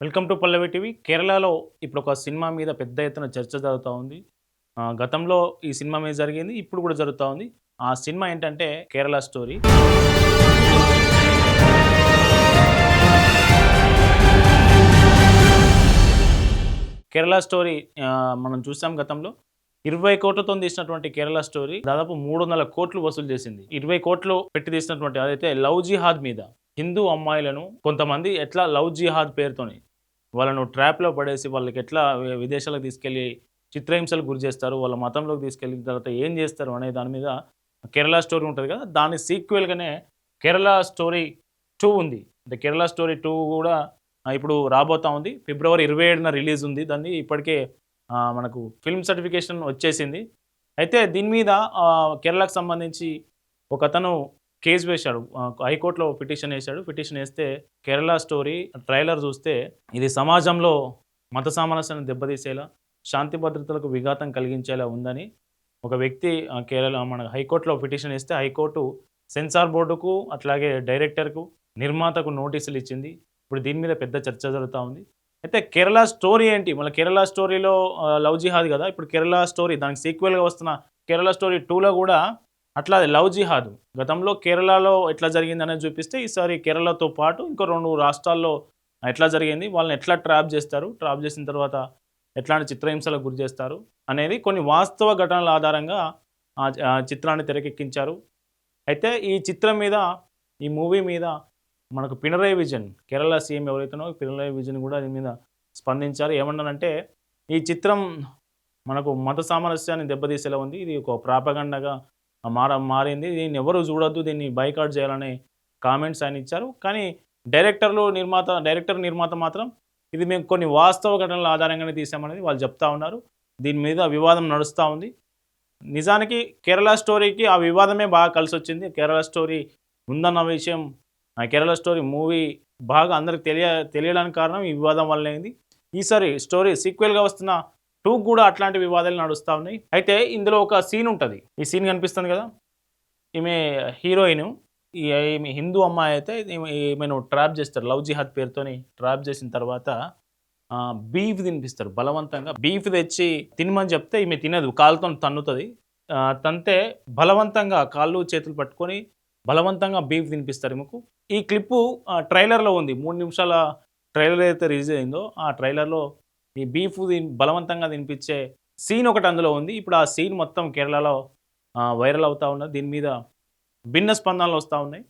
Welcome to Pallavi TV. కేరళలో ఇప్పుడు ఒక సినిమా మీద పెద్ద ఎత్తున చర్చ జరుగుతా ఉంది. గతంలో ఈ సినిమా మీద జరిగింది. ఇప్పుడు కూడా జరుగుతా ఉంది. ఆ సినిమా ఏంటంటే 'కేరళ స్టోరీ'. కేరళ స్టోరీ మనం చూసాం గతంలో. 20,00,00,000తోని తీసినటువంటి 'కేరళ స్టోరీ' దాదాపు 300,00,00,000 వసూలు చేసింది. 20,00,00,000 పెట్టి తీసినటువంటి అదైతే లవ్ జిహాద్ మీద. హిందూ అమ్మాయిలను కొంతమంది ఎట్లా లవ్ జిహాద్ పేరుతోని వాళ్ళను ట్రాప్‌లో పడేసి వాళ్ళకెట్లా విదేశాలకు తీసుకెళ్ళి చిత్రహింసలకు గురి చేస్తారు. వాళ్ళ మతంలోకి తీసుకెళ్ళిన తర్వాత ఏం చేస్తారు అనే దాని మీద 'కేరళ స్టోరీ' ఉంటది కదా! దాని సీక్వెల్‌గానే 'కేరళ స్టోరీ 2' ఉంది. అంటే 'కేరళ స్టోరీ 2' కూడా ఇప్పుడు రాబోతా ఉంది. ఫిబ్రవరి 27న రిలీజ్ ఉంది. దాన్ని ఇప్పటికే మనకు ఫిల్మ్ సర్టిఫికేషన్ వచ్చేసింది. అయితే దీని మీద కేరళకు సంబంధించి ఒకతను కేస్ వేశాడు. హైకోర్ట్‌లో పిటిషన్ ఏశాడు. పిటిషన్ ఏస్తే 'కేరళ స్టోరీ' ట్రైలర్ చూస్తే ఇది సమాజంలో మత సామరస్యాన్ని దెబ్బతీసేలా, శాంతి భద్రతలకు విఘాతం కలిగించేలా ఉందని ఒక వ్యక్తి కేరళ మన హైకోర్ట్‌లో పిటిషన్ ఏస్తే హైకోర్టు సెన్సార్ బోర్డుకు, అట్లాగే డైరెక్టర్‌కు, నిర్మాతకు నోటీసులు ఇచ్చింది. ఇప్పుడు దీని మీద పెద్ద చర్చ జరుగుతా ఉంది. అయితే 'కేరళ స్టోరీ' ఏంటి? మళ్ళీ 'కేరళ స్టోరీలో' లవ్ జిహాద్ గదా! ఇప్పుడు 'కేరళ స్టోరీ' దానికి సీక్వెల్‌గా వస్తున్న 'కేరళ స్టోరీ 2'లో గూడా అట్లాగే లవ్ జిహాద్. గతంలో కేరళలో ఎట్లా జరిగిందనేది చూపిస్తే, ఈసారి కేరళతో పాటు ఇంకో 2 రాష్ట్రాల్లో ఎట్లా జరిగింది? వాళ్ళని ఎట్లా ట్రాప్ జేస్తారు? ట్రాప్ జేసిన తర్వాత ఎట్లాంటి చిత్రహింసలకు గురి జేస్తారు? అనేది కొన్ని వాస్తవ ఘటనల ఆధారంగా చిత్రాన్ని తెరకెక్కించారు. అయితే ఈ చిత్రం మీద, ఈ మూవీ మీద మనకు పినరయ్ విజయన్, కేరళ సీఎం ఎవరైతేనో పినరయ్ విజయన్ గూడా దీని మీద స్పందించారు. ఏమన్నారంటే, "ఈ చిత్రం మనకు మత సామరస్యాన్ని దెబ్బతీసేలా ఉంది. ఇది ఒక ప్రాపగండగా మారింది. దీన్ని ఎవరు చూడొద్దు. దీన్ని బాయ్‌కాట్ చేయాలనే" కామెంట్స్ ఆయన ఇచ్చారు. కానీ డైరెక్టర్, నిర్మాత మాత్రం ఇది మేము కొన్ని వాస్తవ ఘటనల ఆధారంగానే తీసామనేది వాళ్ళు చెప్తా ఉన్నారు. దీని మీద వివాదం నడుస్తా ఉంది. నిజానికి 'కేరళ స్టోరీకి' ఆ వివాదమే బాగా కలిసొచ్చింది. 'కేరళ స్టోరీ' ఉందన్న విషయం 'కేరళ స్టోరీ' మూవీ బాగా అందరికి తెలియడానికి కారణం ఈ వివాదం వల్లనే అయింది. ఈసారి స్టోరీ సీక్వెల్‌గా వస్తున్న 2 కూడా అట్లాంటి వివాదాలు నడుస్తా ఉన్నాయి. అయితే ఇందులో ఒక సీన్ ఉంటది. ఈ సీన్ కనిపిస్తుంది కదా! ఈమె హీరోయిను. ఈమె హిందూ అమ్మాయి అయితే ఈమెను ట్రాప్ చేస్తారు. లవ్ జిహాద్ పేరుతోని ట్రాప్ చేసిన తర్వాత బీఫ్ తినిపిస్తారు. బలవంతంగా బీఫ్ తెచ్చి తినమని చెప్తే ఈమె తినదు. కాలుతోని తన్నుతది. తంతే బలవంతంగా కాళ్ళు, చేతులు పట్టుకొని బలవంతంగా బీఫ్ తినిపిస్తారు ఈమెకు. ఈ క్లిప్పు ట్రైలర్‌లో ఉంది. 3 నిమిషాల ట్రైలర్ ఏదైతే రిలీజ్ అయిందో, ఆ ట్రైలర్‌లో ఈ బీఫ్ బలవంతంగా తినిపించే సీన్ ఒకటి అందులో ఉంది. ఇప్పుడు ఆ సీన్ మొత్తం కేరళలో వైరల్ అవుతా ఉన్నది. దీని మీద భిన్న స్పందనలు వస్తా ఉన్నాయి.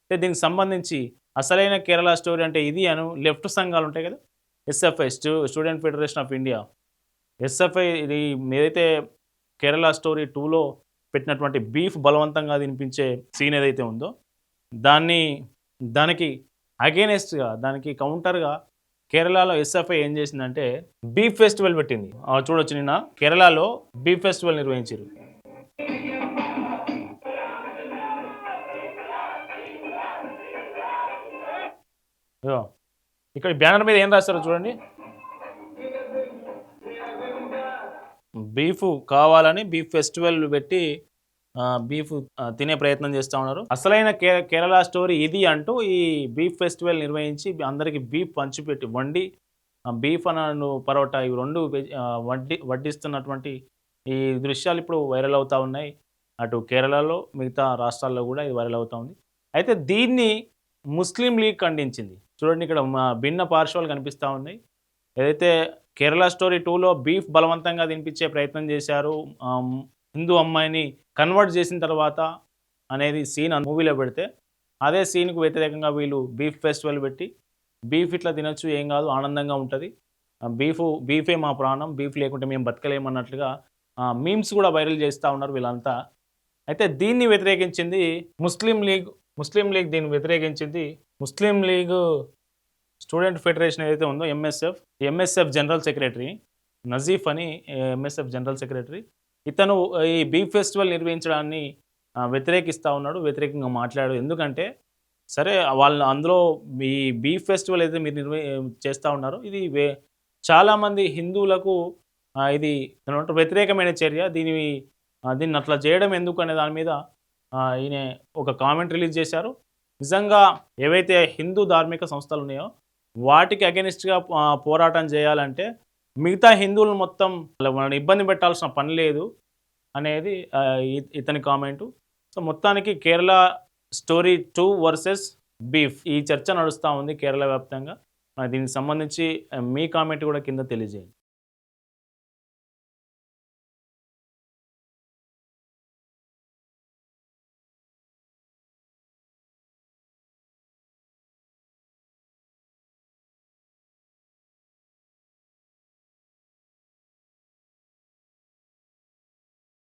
అంటే దీనికి సంబంధించి అసలైన కేరళ స్టోరీ అంటే ఇది లెఫ్ట్ సంఘాలు ఉంటాయి కదా! SFI student federation of India. SFI ఇది ఏదైతే 'కేరళ స్టోరీ 2'లో పెట్టినటువంటి బీఫ్ బలవంతంగా తినిపించే సీన్ ఏదైతే ఉందో, దానికి అగైనెస్ట్‌గా, దానికి కౌంటర్‌గా కేరళలో ఎస్ఎఫ్ఐ ఏం చేసిందంటే బీఫ్ ఫెస్టివల్ పెట్టింది. చూడొచ్చు నిన్న కేరళలో బీఫ్ ఫెస్టివల్ నిర్వహించిర్రు. ఇగో ఇక్కడ బ్యానర్ మీద ఏం రాశారో చూడండి. బీఫ్ కావాలని బీఫ్ ఫెస్టివల్ పెట్టి బీఫ్ తినే ప్రయత్నం చేస్తా ఉన్నారు. అసలైన కేరళ స్టోరీ ఇది అంటూ ఈ బీఫ్ ఫెస్టివల్ నిర్వహించి అందరికి బీఫ్ పంచిపెట్టి వండి బీఫ్ పరోటా ఇవి 2 వడ్డిస్తున్నటువంటి ఈ దృశ్యాలు ఇప్పుడు వైరల్ అవుతా ఉన్నాయి. అటు కేరళలో, మిగతా రాష్ట్రాల్లో కూడా ఇది వైరల్ అవుతా ఉంది. అయితే దీన్ని ముస్లిం లీగ్ ఖండించింది. చూడండి ఇక్కడ భిన్న పార్శ్వాలు కనిపిస్తా ఉన్నాయి. ఏదైతే 'కేరళ స్టోరీ 2'లో బీఫ్ బలవంతంగా తినిపించే ప్రయత్నం చేశారు. హిందూ అమ్మాయిని కన్వర్ట్ చేసిన తర్వాత అనేది సీన్ మూవీలో పెడితే, అదే సీన్‌కు వ్యతిరేకంగా వీళ్ళు బీఫ్ ఫెస్టివల్ పెట్టి, బీఫ్ ఇట్లా తినొచ్చు ఏం కాదు ఆనందంగా ఉంటది. బీఫే మా ప్రాణం. బీఫ్ లేకుంటే మేము బతకలేమన్నట్లుగా మీమ్స్ కూడా వైరల్ చేస్తా ఉన్నారు వీళ్ళంతా. అయితే దీన్ని వ్యతిరేకించింది ముస్లిం లీగ్. ముస్లిం లీగ్ దీన్ని వ్యతిరేకించింది. ముస్లిం లీగ్ స్టూడెంట్ ఫెడరేషన్ ఏదైతే ఉందో ఎంఎస్ఎఫ్ జనరల్ సెక్రటరీ నజీఫ్ అని ఎంఎస్ఎఫ్ జనరల్ సెక్రటరీ. ఇతను ఈ బీఫ్ ఫెస్టివల్ నిర్వహించడాన్ని వ్యతిరేకిస్తా ఉన్నాడు. వ్యతిరేకంగా మాట్లాడాడు. ఎందుకంటే సరే వాళ్ళు అందులో ఈ బీఫ్ ఫెస్టివల్ అయితే మీరు చేస్తా ఉన్నారో ఇది చాలామంది హిందువులకు ఇది ఏమంటారు వ్యతిరేకమైన చర్య. దీన్ని అట్లా చేయడం ఎందుకు అనే దాని మీద ఈయన ఒక కామెంట్ రిలీజ్ చేశారు. నిజంగా ఏవైతే హిందూ ధార్మిక సంస్థలు ఉన్నాయో వాటికి అగెనిస్ట్గా పోరాటం చేయాలంటే మిగతా హిందువులు మొత్తం వాళ్ళని ఇబ్బంది పెట్టాల్సిన పని లేదు అనేది ఇతని కామెంటు. సో మొత్తానికి కేరళ స్టోరీ 2 వర్సెస్ బీఫ్ ఈ చర్చ నడుస్తూ ఉంది కేరళ వ్యాప్తంగా. దీనికి సంబంధించి మీ కామెంట్ కూడా కింద తెలియజేయండి.